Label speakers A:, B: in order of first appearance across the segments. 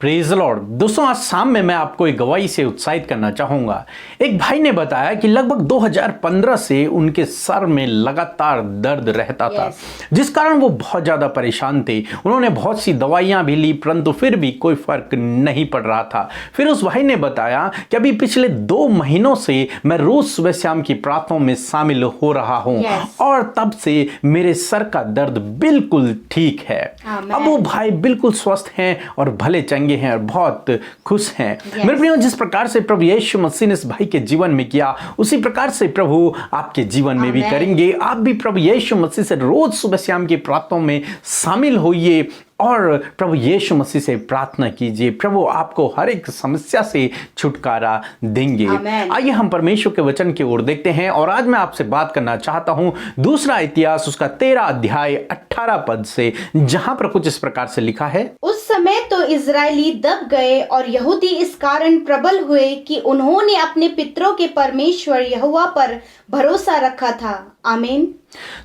A: Praise Lord. दोस्तों, आज शाम में मैं आपको एक गवाही से उत्साहित करना चाहूंगा। एक भाई ने बताया कि लगभग 2015 से उनके सर में लगातार दर्द रहता था, जिस कारण वो बहुत ज्यादा परेशान थे। उन्होंने बहुत सी दवाइयां भी ली, परंतु फिर भी कोई फर्क नहीं पड़ रहा था। फिर उस भाई ने बताया कि अभी पिछले 2 महीनों से मैं रोज सुबह शाम की प्रार्थनाओं में शामिल हो रहा हूं और तब से मेरे सर का दर्द बिल्कुल ठीक है। अब वो भाई बिल्कुल स्वस्थ हैं और भले चंगे हैं और बहुत खुश हैं। मेरे प्रियो, जिस प्रकार से प्रभु यीशु मसीह ने इस भाई के जीवन में किया, उसी प्रकार से प्रभु आपके जीवन में भी करेंगे। आप भी प्रभु यीशु मसीह से रोज सुबह शाम की प्रार्थनाओं में शामिल होइए और प्रभु यीशु मसीह से प्रार्थना कीजिए। प्रभु आपको हर एक समस्या से छुटकारा देंगे। आइए हम परमेश्वर के वचन की ओर देखते हैं और आज मैं आपसे बात करना चाहता हूं दूसरा इतिहास उसका 13 अध्याय 18 पद से, जहां पर कुछ इस प्रकार से लिखा है।
B: उस समय तो इजरायली दब गए और यहूदी इस कारण प्रबल हुए कि उन्होंने अपने पितरों के परमेश्वर यहोवा पर भरोसा रखा था। आमीन।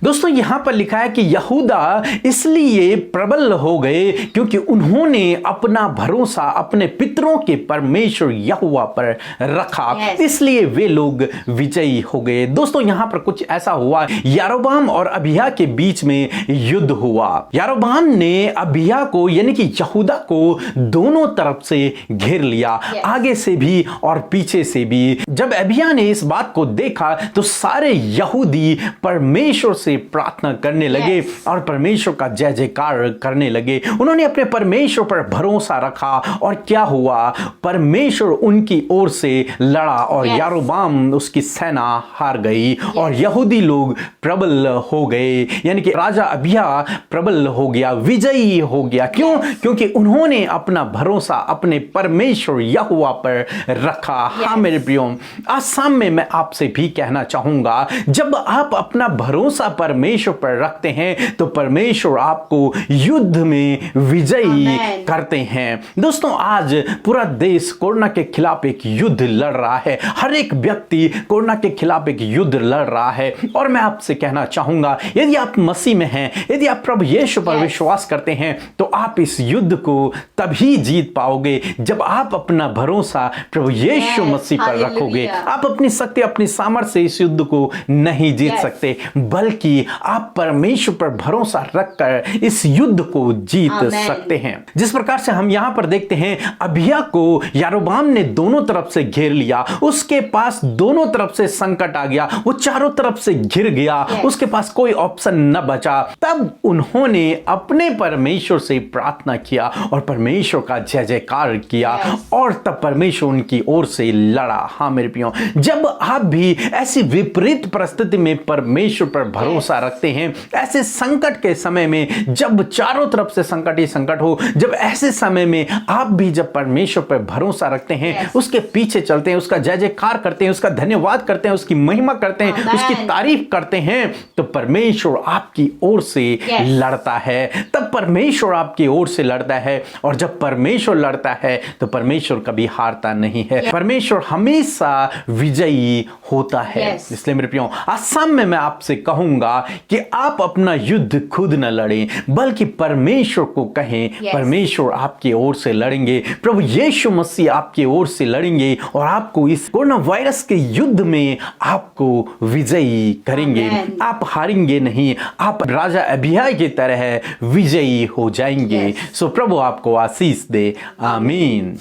A: दोस्तों, यहां पर लिखा है कि यहूदा इसलिए प्रबल हो गए क्योंकि उन्होंने अपना भरोसा अपने पितरों के परमेश्वर यहोवा पर रखा, इसलिए वे लोग विजयी हो गए। दोस्तों, यहां पर कुछ ऐसा हुआ, यारोबाम और अबिय्याह के बीच में युद्ध हुआ। यारोबाम ने अबिय्याह को यानी कि यहूदा को दोनों तरफ से घेर लिया, आगे से भी और पीछे से भी। जब अबिय्याह ने इस बात को देखा तो सारे यहूदी परमेश्वर से प्रार्थना करने लगे और परमेश्वर का जय जयकार करने लगे। उन्होंने अपने परमेश्वर पर भरोसा रखा और क्या हुआ, परमेश्वर उनकी ओर से लड़ा और यारोबाम उसकी सेना हार गई और यहूदी लोग प्रबल हो गए, यानी कि राजा अबिय्याह प्रबल हो गया, विजयी हो गया। क्यों? क्योंकि उन्होंने अपना भरोसा अपने परमेश्वर यहोवा पर रखा। हाँ मेरे प्रियो, आज शाम में मैं आपसे भी कहना चाहूंगा, जब आप अपना भरोसा परमेश्वर पर रखते हैं तो परमेश्वर आपको युद्ध में विजयी करते हैं। दोस्तों, आज पूरा देश कोरोना के खिलाफ एक युद्ध लड़ रहा है। हर एक व्यक्ति कोरोना के खिलाफ एक युद्ध लड़ रहा है और मैं आपसे कहना चाहूंगा, यदि आप मसीह में हैं, यदि आप प्रभु यीशु पर विश्वास करते हैं तो आप इस युद्ध को तभी जीत पाओगे जब आप अपना भरोसा प्रभु यीशु मसीह पर रखोगे। आप अपनी शक्ति अपनी सामर्थ्य से इस युद्ध को नहीं जीत सकते, बल्कि आप परमेश्वर पर भरोसा रखकर इस युद्ध को जीत सकते हैं। जिस प्रकार से हम यहां पर देखते हैं, अबिय्याह को यारोबाम ने दोनों तरफ से घेर लिया, उसके पास दोनों तरफ से संकट आ गया, वो चारों तरफ से घिर गया, उसके पास कोई ऑप्शन न बचा। तब उन्होंने अपने परमेश्वर से प्रार्थना किया और परमेश्वर का जय जयकार किया और तब परमेश्वर उनकी ओर से लड़ा। हाँ मेरे प्रियो, जब आप भी ऐसी विपरीत परिस्थिति में परमेश्वर पर भरोसा रखते हैं, ऐसे संकट के समय में जब चारों तरफ से संकट ही संकट हो, जब ऐसे समय में आप भी जब परमेश्वर पर भरोसा रखते हैं, उसके पीछे चलते हैं, उसका जय जयकार करते हैं, उसका धन्यवाद करते हैं, उसकी महिमा करते हैं, उसकी तारीफ करते हैं, तो परमेश्वर आपकी ओर से लड़ता है। तब परमेश्वर आपकी ओर से लड़ता है और जब परमेश्वर लड़ता है तो परमेश्वर कभी हारता नहीं है, परमेश्वर हमेशा विजयी होता है। इसलिए मेरे प्रियो, आज शाम में मैं आपसे कहूंगा कि आप अपना युद्ध खुद न लड़ें, बल्कि परमेश्वर को कहें, परमेश्वर आपकी ओर से लड़ेंगे, प्रभु यीशु मसीह आपकी ओर से लड़ेंगे और आपको इस कोरोना वायरस के युद्ध में आपको विजयी करेंगे। आप हारेंगे नहीं, आप राजा अबिय्याह की तरह विजयी हो जाएंगे। सो प्रभु आपको आशीष दे। आमीन।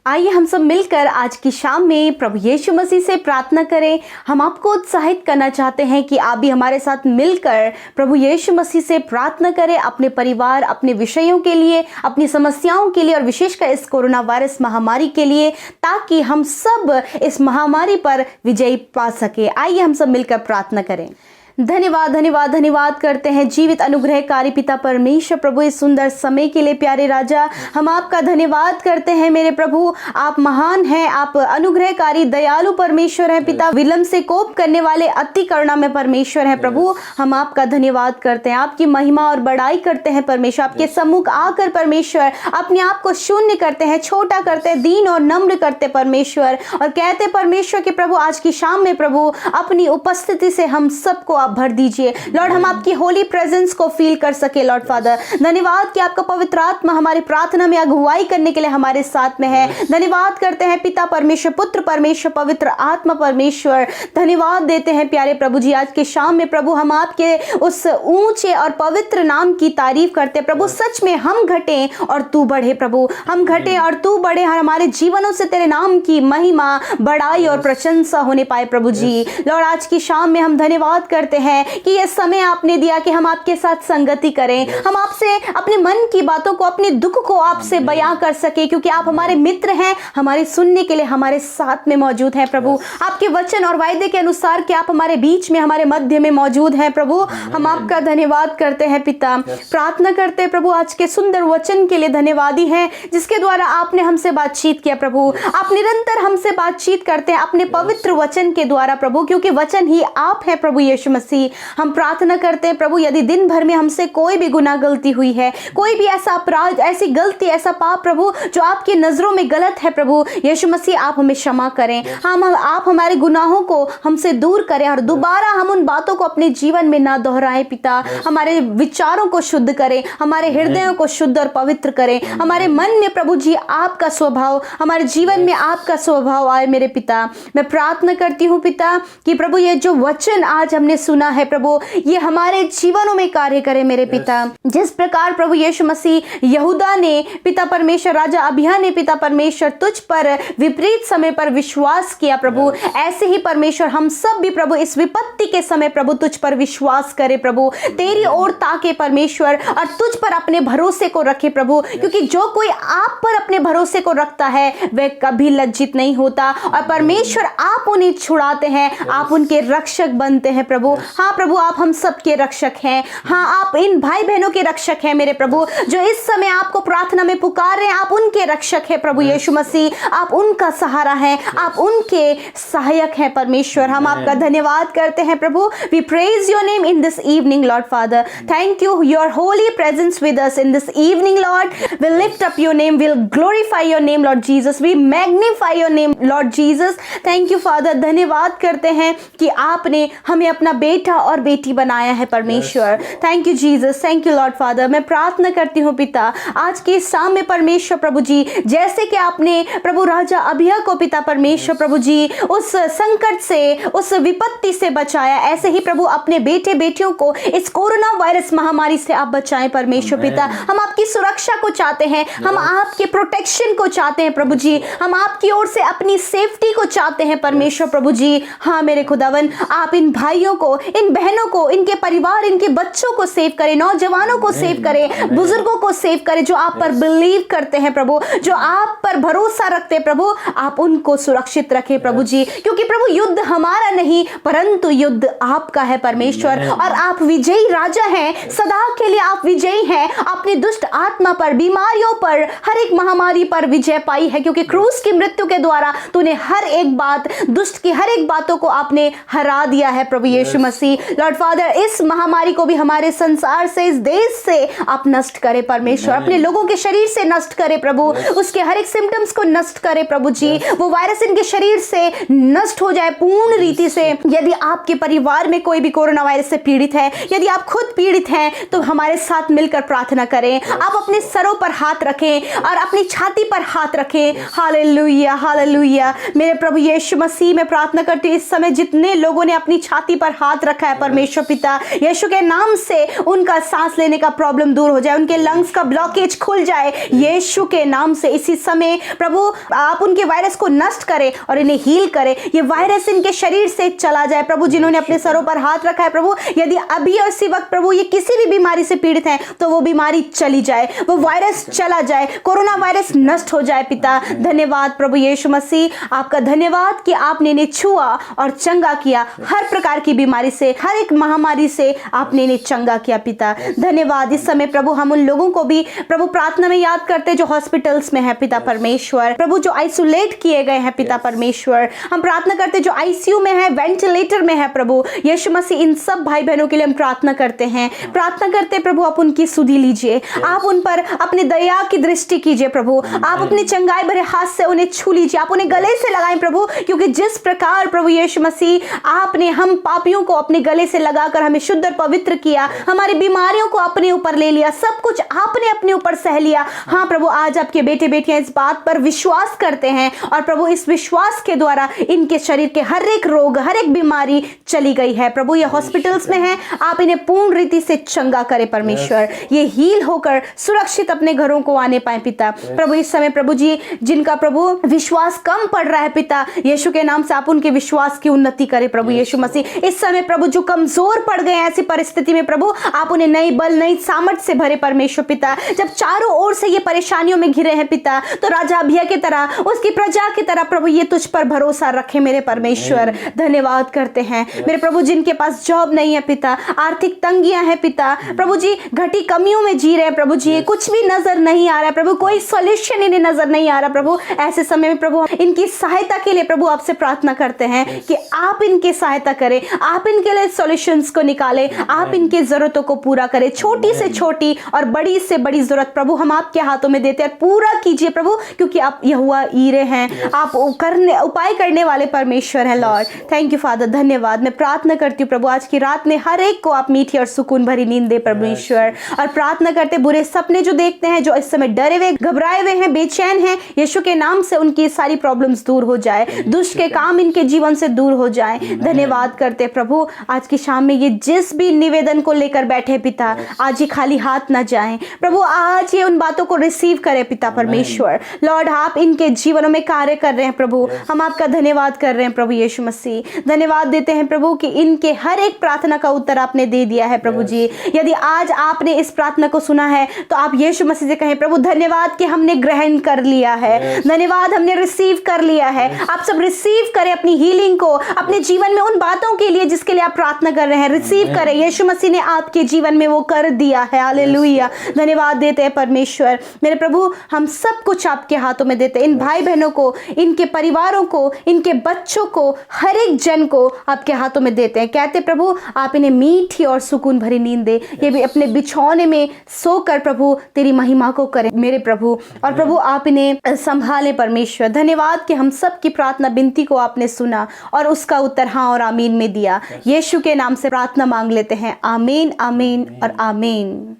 B: आइए हम सब मिलकर आज की शाम में प्रभु यीशु मसीह से प्रार्थना करें। हम आपको उत्साहित करना चाहते हैं कि आप भी हमारे साथ मिलकर प्रभु यीशु मसीह से प्रार्थना करें, अपने परिवार, अपने विषयों के लिए, अपनी समस्याओं के लिए और विशेषकर इस कोरोना वायरस महामारी के लिए, ताकि हम सब इस महामारी पर विजय पा सके। आइए हम सब मिलकर प्रार्थना करें। धन्यवाद धन्यवाद धन्यवाद करते हैं जीवित अनुग्रहकारी पिता परमेश्वर प्रभु, इस सुंदर समय के लिए प्यारे राजा हम आपका धन्यवाद करते हैं। मेरे प्रभु, आप महान हैं, आप अनुग्रहकारी दयालु परमेश्वर हैं पिता, विलंब से कोप करने वाले अति करुणा में परमेश्वर हैं प्रभु। हम आपका धन्यवाद करते हैं, आपकी महिमा और बड़ाई करते हैं परमेश्वर। आपके सम्मुख आकर परमेश्वर अपने आप को शून्य करते हैं, छोटा करते हैं, दीन और नम्र करते परमेश्वर, और कहते परमेश्वर कि प्रभु आज की शाम में प्रभु अपनी उपस्थिति से हम सबको आप भर दीजिए लॉर्ड, हम आपकी होली प्रेजेंस को फील कर सके लॉर्ड फादर। धन्यवाद कि आपका पवित्र आत्मा हमारी प्रार्थना में अगुवाई करने के लिए हमारे साथ में है। धन्यवाद करते हैं पिता परमेश्वर, पुत्र परमेश्वर, पवित्र आत्मा परमेश्वर। धन्यवाद देते हैं प्यारे प्रभु जी, आज के शाम में प्रभु हम आपके उस ऊंचे और पवित्र नाम की तारीफ करते प्रभु। सच में हम घटे और तू बढ़े प्रभु, हम घटे और तू बढ़े, हमारे जीवनों से तेरे नाम की महिमा, बड़ाई और प्रशंसा होने पाए प्रभु जी। लॉर्ड, आज की शाम में हम धन्यवाद करते हैं कि यह समय आपने दिया कि हम आपके साथ संगति करें, हम आपसे अपने मन की बातों को, अपने दुख को आपसे बयां कर सके, क्योंकि आप हमारे मित्र हैं, हमारे सुनने के लिए हमारे साथ में मौजूद हैं प्रभु। आपके वचन और वायदे के अनुसार कि आप हमारे बीच में, हमारे मध्य में मौजूद हैं प्रभु। हम आपका धन्यवाद करते हैं पिता। प्रार्थना करते हैं प्रभु आज के सुंदर वचन के लिए धन्यवादी हैं, जिसके द्वारा आपने हमसे बातचीत किया प्रभु। आप निरंतर हमसे बातचीत करते हैं अपने पवित्र वचन के द्वारा प्रभु, क्योंकि वचन ही आप है प्रभु यीशु मसीह। हम प्रार्थना करते हैं प्रभु, यदि दिन भर में हमसे कोई भी गुनाह गलती हुई है, कोई भी ऐसा अपराध, ऐसी गलती, ऐसा पाप प्रभु जो आपकी नजरों में गलत है प्रभु यीशु मसीह, आप हमें क्षमा करें। आप हमारे गुनाहों को हमसे दूर करें और दोबारा हम उन बातों को अपने जीवन में ना दोहराएं पिता। हमारे विचारों को शुद्ध करें, हमारे हृदयों को शुद्ध और पवित्र करें, हमारे मन में प्रभु जी आपका स्वभाव, हमारे जीवन में आपका स्वभाव आए मेरे पिता। मैं प्रार्थना करती हूँ पिता कि प्रभु ये जो वचन आज हमने सुना है प्रभु, ये हमारे जीवनों में कार्य करे मेरे पिता। जिस प्रकार प्रभु यीशु मसीह यहूदा ने पिता परमेश्वर, राजा अबिय्याह ने पिता परमेश्वर तुझ पर विपरीत समय पर विश्वास किया प्रभु, ऐसे ही परमेश्वर हम सब भी प्रभु इस विपत्ति के समय प्रभु तुझ पर विश्वास करे प्रभु, तेरी ओर ताके परमेश्वर और तुझ पर अपने भरोसे को रखे प्रभु, क्योंकि जो कोई आप पर अपने भरोसे को रखता है वह कभी लज्जित नहीं होता। और परमेश्वर आप उन्हें छुड़ाते हैं, आप उनके रक्षक बनते हैं प्रभु। हाँ प्रभु, आप हम सबके रक्षक हैं। हाँ, आप इन भाई बहनों के रक्षक हैं मेरे प्रभु, जो इस समय आपको प्रार्थना में पुकार रहे हैं। आप उनके रक्षक हैं प्रभु यीशु मसीह, आप उनका सहारा हैं, आप उनके सहायक हैं परमेश्वर। हम आपका धन्यवाद करते हैं प्रभु। We praise your name in this evening Lord Father. Thank you your holy presence with us in this evening Lord. We lift up your name, we glorify your name Lord Jesus, we magnify your name Lord Jesus. Thank you Father. धन्यवाद करते हैं कि आपने हमें अपना बेटा और बेटी बनाया है परमेश्वर। Thank you Jesus, thank you Lord father. मैं प्रार्थना करती हूँ पिता आज के शाम में परमेश्वर प्रभु जी, जैसे कि आपने प्रभु राजा अबिय्याह को पिता परमेश्वर प्रभु जी उस संकट से, उस विपत्ति से बचाया, ऐसे ही प्रभु अपने बेटे बेटियों को इस कोरोना वायरस महामारी से आप बचाएं परमेश्वर पिता। हम आपकी सुरक्षा को चाहते हैं, हम आपके प्रोटेक्शन को चाहते हैं प्रभु जी, हम आपकी ओर से अपनी सेफ्टी को चाहते हैं परमेश्वर प्रभु जी। हाँ मेरे खुदावन, आप इन भाइयों को, इन बहनों को, इनके परिवार, इनके बच्चों को सेव करें, नौजवानों को सेव करें, बुजुर्गों को सेव करें, जो आप पर बिलीव करते हैं प्रभु, जो आप पर भरोसा रखते हैं प्रभु, आप उनको सुरक्षित रखें प्रभु जी, क्योंकि प्रभु युद्ध हमारा नहीं परंतु युद्ध आपका है परमेश्वर। और आप विजयी राजा हैं, सदा के लिए आप विजयी हैं। आपने दुष्ट आत्मा पर, बीमारियों पर, हर एक महामारी पर विजय पाई है, क्योंकि क्रूस की मृत्यु के द्वारा तूने हर एक बात, दुष्ट की हर एक बातों को आपने हरा दिया है प्रभु यीशु मसीह। लॉर्ड फादर, इस महामारी को भी हमारे संसार से, इस देश से आप नष्ट करे परमेश्वर, अपने लोगों के शरीर से नष्ट करे प्रभु, उसके हर एक सिम्टम्स को नष्ट करे प्रभु जी, वो वायरस इनके शरीर से नष्ट हो जाए पूर्ण रीति से। यदि आपके परिवार में कोई भी कोरोना वायरस से पीड़ित है, यदि आप खुद पीड़ित हैं, तो हमारे साथ मिलकर प्रार्थना करें। आप अपने सरों पर हाथ रखें और अपनी छाती पर हाथ रखें। Hallelujah, hallelujah. मेरे प्रभु यीशु मसीह, मैं प्रार्थना करती हूँ इस समय जितने लोगों ने अपनी छाती पर हाथ रखा है परमेश्वर पिता, यीशु के नाम से उनका सांस लेने का प्रॉब्लम दूर हो जाए, उनके लंग्स का ब्लॉकेज खुल जाए यीशु के नाम से। इसी समय प्रभु आप उनके वायरस को नष्ट करें और इन्हें हील करें, ये वायरस इनके शरीर से चला जाए प्रभु। जिन्होंने अपने सरों पर हाथ रखा है प्रभु, यदि अभी और इसी वक्त प्रभु ये किसी भी बीमारी से पीड़ित हैं, तो वो बीमारी चली जाए, वो वायरस चला जाए, कोरोना वायरस नष्ट हो जाए पिता। धन्यवाद प्रभु यीशु मसीह, आपका धन्यवाद कि आपने इन्हें छुआ और चंगा किया, हर प्रकार की बीमारी से, हर एक महामारी से आपने इन्हें चंगा किया पिता। धन्यवाद। इस समय प्रभु हम उन लोगों को भी प्रभु प्रार्थना में याद करते जो हॉस्पिटल्स में है पिता परमेश्वर, प्रभु जो आइसोलेट किए गए हैं पिता परमेश्वर, हम प्रार्थना करते जो आईसीयू में है, वेंटिलेटर में है प्रभु यीशु मसीह, इन सब भाई बहनों के लिए हम प्रार्थना करते हैं, प्रार्थना करते प्रभु आप उनकी सुधि लीजिए, आप उन पर अपने दया की दृष्टि कीजिए प्रभु, आप अपने चंगाई भरे हाथ से उन्हें छू लीजिए, आप उन्हें गले से लगाएं प्रभु, क्योंकि जिस प्रकार प्रभु यीशु मसीह आपने हम पापियों को अपने गले से लगाकर हमें शुद्ध और पवित्र किया, हमारी बीमारियों को अपने ऊपर ले लिया, सब कुछ आपने अपने ऊपर सह लिया। हाँ प्रभु, आज आपके बेटे बेटियां इस बात पर विश्वास करते हैं और प्रभु इस विश्वास के द्वारा इनके शरीर के हर एक रोग, हर एक बीमारी चली गई है। प्रभु ये हॉस्पिटल्स में हैं, आप इन्हें पूर्ण रीति से चंगा करें परमेश्वर, ये हील होकर सुरक्षित अपने घरों को आने पाए पिता। प्रभु इस समय प्रभु जी जिनका प्रभु विश्वास कम पड़ रहा है पिता, यीशु के नाम से आप उनके विश्वास की उन्नति करें प्रभु यीशु मसीह। इस समय प्रभु जो कमजोर पड़ गए ऐसी परिस्थिति में प्रभु आप उन्हें नई बल, नई सामर्थ से भरे परमेश्वर पिता। जब चारों ओर से ये परेशानियों में घिरे हैं पिता, तो राजा अभिया की तरह, उसकी प्रजा की तरह प्रभु ये तुझ पर भरोसा रखे मेरे परमेश्वर। धन्यवाद करते हैं मेरे प्रभु, जिनके पास जॉब नहीं है पिता, आर्थिक तंगियां हैं पिता, प्रभु जी घटी कमियों में जी रहे हैं प्रभु जी, कुछ भी नजर नहीं आ रहा है प्रभु, कोई सॉल्यूशन इन्हें नजर नहीं आ रहा प्रभु। ऐसे समय में प्रभु इनकी सहायता के लिए प्रभु आपसे प्रार्थना करते हैं कि आप इनकी सहायता करें, आप इनके लिए सॉल्यूशंस को निकालें, आप इनकी जरूरतों को पूरा करें। छोटी से छोटी और बड़ी से बड़ी जरूरत प्रभु हम आपके हाथों में देते हैं, पूरा कीजिए प्रभु, क्योंकि आप यहोवा ईरे हैं, आप उपाय करने वाले परमेश्वर हैं लॉर्ड। थैंक यू फादर, धन्यवाद। मैं प्रार्थना करती हूँ प्रभु आज की रात में हर एक को आप मीठी और सुकून भरी नींद दे परमेश्वर, और प्रार्थना करते बुरे सपने जो देखते हैं, जो इस समय डरे हुए, घबराए हुए हैं, बेचैन हैं, यीशु के नाम से उनकी सारी प्रॉब्लम्स दूर हो जाए, दुष्ट के काम इनके जीवन से दूर हो जाए। धन्यवाद करते प्रभु आज की शाम में ये जिस भी निवेदन को लेकर बैठे पिता, आज ये खाली हाथ ना जाएं प्रभु, आज ये उन बातों को रिसीव करे पिता परमेश्वर। लॉर्ड आप इनके जीवनों में कार्य कर रहे हैं प्रभु, हम आपका धन्यवाद कर रहे हैं प्रभु यीशु मसीह। धन्यवाद देते हैं प्रभु कि इनके हर एक प्रार्थना का उत्तर आपने दे दिया है प्रभु जी। यदि आज आपने इस प्रार्थना को सुना है तो आप यीशु मसीह से कहें प्रभु धन्यवाद कि हमने ग्रहण कर लिया है, धन्यवाद हमने रिसीव कर लिया है। आप सब रिसीव करें अपनी हीलिंग को अपने जीवन में, उन बातों के लिए जिसके लिए आप प्रार्थना कर रहे हैं, रिसीव करें। यीशु मसीह ने आपके जीवन में वो कर दिया है। हालेलुया, धन्यवाद देते हैं परमेश्वर। मेरे प्रभु हम सब कुछ आपके हाथों में देते हैं, इन भाई बहनों को, इनके परिवारों को, इनके बच्चों को, हर एक जन को आपके हाथों में देते हैं। कहते प्रभु आप इन्हें मीठी और सुकून भरी नींद दे, ये भी अपने बिछौने में सोकर प्रभु तेरी महिमा को करें मेरे प्रभु, और प्रभु आप इन्हें संभालें परमेश्वर। धन्यवाद कि हम सब की प्रार्थना विनती को आपने सुना और उसका उत्तर हाँ और आमीन में दिया। यीशु के नाम से प्रार्थना मांग लेते हैं, आमीन, आमीन और आमीन।